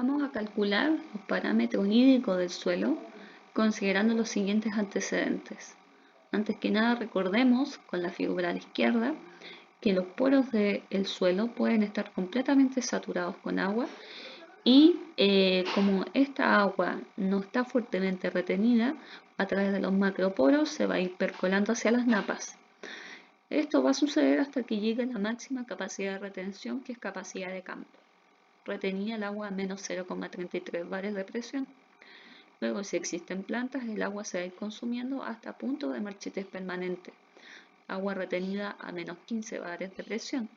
Vamos a calcular los parámetros hídricos del suelo considerando los siguientes antecedentes. Antes que nada recordemos con la figura a la izquierda que los poros del suelo pueden estar completamente saturados con agua y como esta agua no está fuertemente retenida, a través de los macroporos se va a ir percolando hacia las napas. Esto va a suceder hasta que llegue a la máxima capacidad de retención, que es capacidad de campo. Retenía el agua a menos 0,33 bares de presión. Luego, si existen plantas, el agua se va a ir consumiendo hasta punto de marchitez permanente. Agua retenida a menos 15 bares de presión.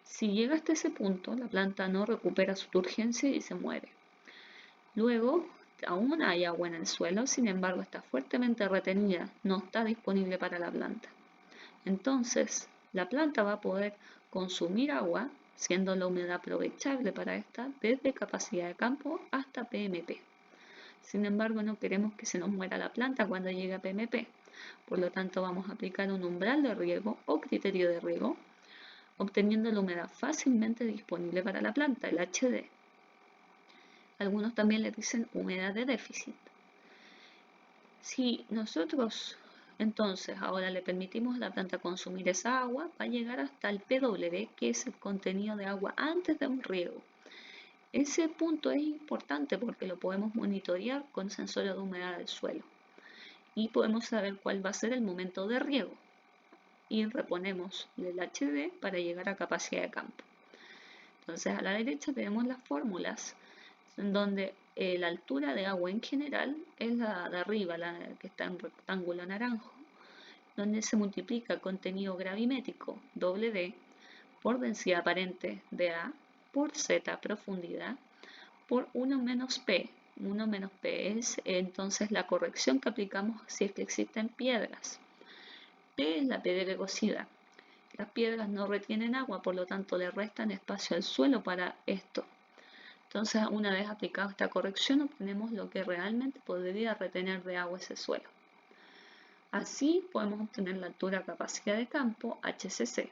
Si llega hasta ese punto, la planta no recupera su turgencia y se muere. Luego, aún hay agua en el suelo, sin embargo está fuertemente retenida, no está disponible para la planta. Entonces, la planta va a poder consumir agua, siendo la humedad aprovechable para esta, desde capacidad de campo hasta PMP. Sin embargo, no queremos que se nos muera la planta cuando llegue a PMP. Por lo tanto, vamos a aplicar un umbral de riego o criterio de riego, obteniendo la humedad fácilmente disponible para la planta, el HD. Algunos también le dicen humedad de déficit. Si nosotros entonces ahora le permitimos a la planta consumir esa agua, va a llegar hasta el PW, que es el contenido de agua antes de un riego. Ese punto es importante porque lo podemos monitorear con sensores de humedad del suelo y podemos saber cuál va a ser el momento de riego y reponemos el HD para llegar a capacidad de campo. Entonces a la derecha tenemos las fórmulas en donde la altura de agua en general es la de arriba, la que está en rectángulo naranjo, donde se multiplica el contenido gravimétrico W por densidad aparente dA por Z profundidad por 1 menos P. 1 menos P es entonces la corrección que aplicamos si es que existen piedras. P es la pedregosidad. Las piedras no retienen agua, por lo tanto le restan espacio al suelo para esto. Entonces, una vez aplicada esta corrección, obtenemos lo que realmente podría retener de agua ese suelo. Así podemos obtener la altura capacidad de campo, HCC,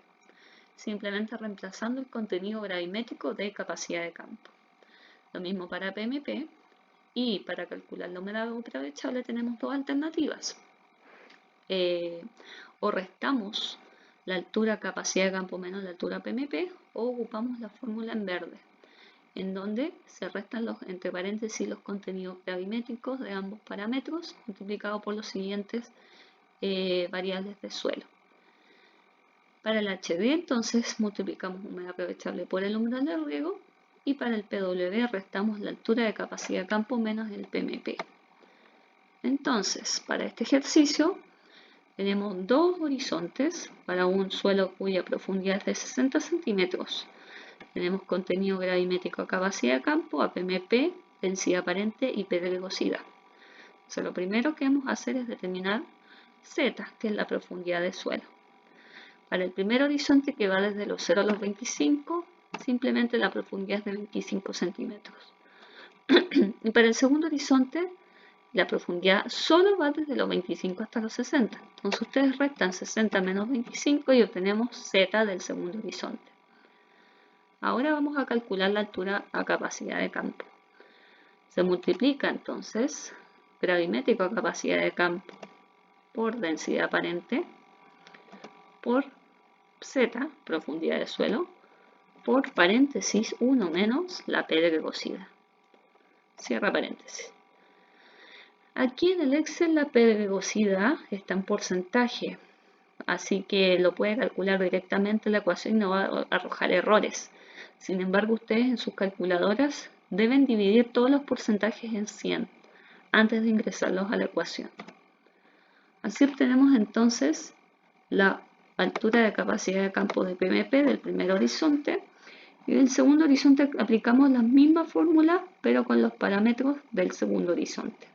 simplemente reemplazando el contenido gravimétrico de capacidad de campo. Lo mismo para PMP, y para calcular la humedad aprovechable tenemos dos alternativas. O restamos la altura capacidad de campo menos la altura PMP, o ocupamos la fórmula en verde, en donde se restan entre paréntesis los contenidos gravimétricos de ambos parámetros multiplicados por los siguientes variables de suelo. Para el HD entonces multiplicamos humedad aprovechable por el umbral de riego y para el PW restamos la altura de capacidad de campo menos el PMP. Entonces, para este ejercicio tenemos dos horizontes para un suelo cuya profundidad es de 60 centímetros. Tenemos contenido gravimétrico a capacidad de campo, a PMP, densidad aparente y pedregosidad. Entonces, lo primero que vamos a hacer es determinar Z, que es la profundidad del suelo. Para el primer horizonte, que va desde los 0 a los 25, simplemente la profundidad es de 25 centímetros. Y para el segundo horizonte, la profundidad solo va desde los 25 hasta los 60. Entonces ustedes restan 60 menos 25 y obtenemos Z del segundo horizonte. Ahora vamos a calcular la altura a capacidad de campo. Se multiplica entonces gravimétrico a capacidad de campo por densidad aparente por Z, profundidad del suelo, por paréntesis 1 menos la pedregosidad. Cierra paréntesis. Aquí en el Excel la pedregosidad está en porcentaje, así que lo puede calcular directamente la ecuación y no va a arrojar errores. Sin embargo, ustedes en sus calculadoras deben dividir todos los porcentajes en 100 antes de ingresarlos a la ecuación. Así obtenemos entonces la altura de capacidad de campo de PMP del primer horizonte y del segundo horizonte aplicamos la misma fórmula pero con los parámetros del segundo horizonte.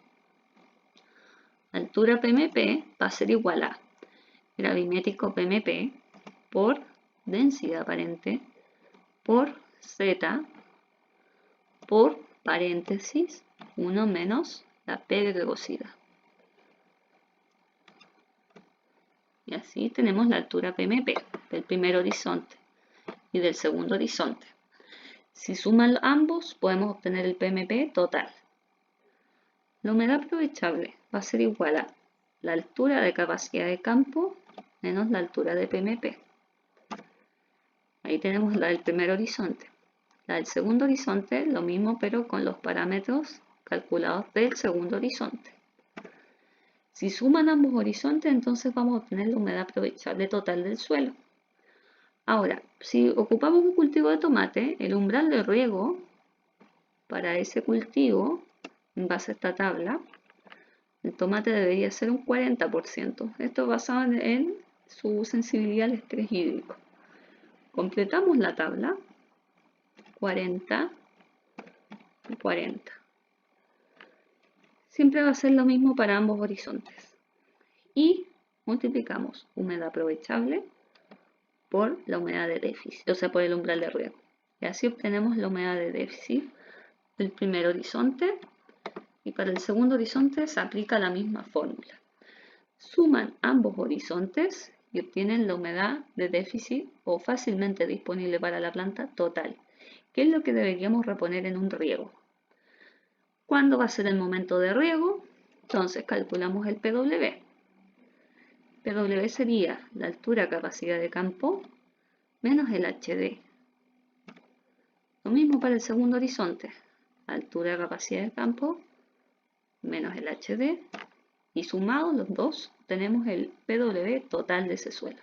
Altura PMP va a ser igual a gravimétrico PMP por densidad aparente por Z por paréntesis 1 menos la pedregosidad. Y así tenemos la altura PMP del primer horizonte y del segundo horizonte. Si suman ambos, podemos obtener el PMP total. La humedad aprovechable va a ser igual a la altura de capacidad de campo menos la altura de PMP. Ahí tenemos la del primer horizonte. La del segundo horizonte, lo mismo pero con los parámetros calculados del segundo horizonte. Si suman ambos horizontes, entonces vamos a obtener la humedad aprovechable total del suelo. Ahora, si ocupamos un cultivo de tomate, el umbral de riego para ese cultivo, en base a esta tabla, el tomate debería ser un 40%. Esto basado en su sensibilidad al estrés hídrico. Completamos la tabla. 40 y 40. Siempre va a ser lo mismo para ambos horizontes. Y multiplicamos humedad aprovechable por la humedad de déficit, o sea, por el umbral de riego. Y así obtenemos la humedad de déficit del primer horizonte y para el segundo horizonte se aplica la misma fórmula. Suman ambos horizontes y obtienen la humedad de déficit o fácilmente disponible para la planta total, que es lo que deberíamos reponer en un riego. ¿Cuándo va a ser el momento de riego? Entonces calculamos el PW. PW sería la altura capacidad de campo menos el HD. Lo mismo para el segundo horizonte. Altura capacidad de campo menos el HD. Y sumados los dos tenemos el PW total de ese suelo.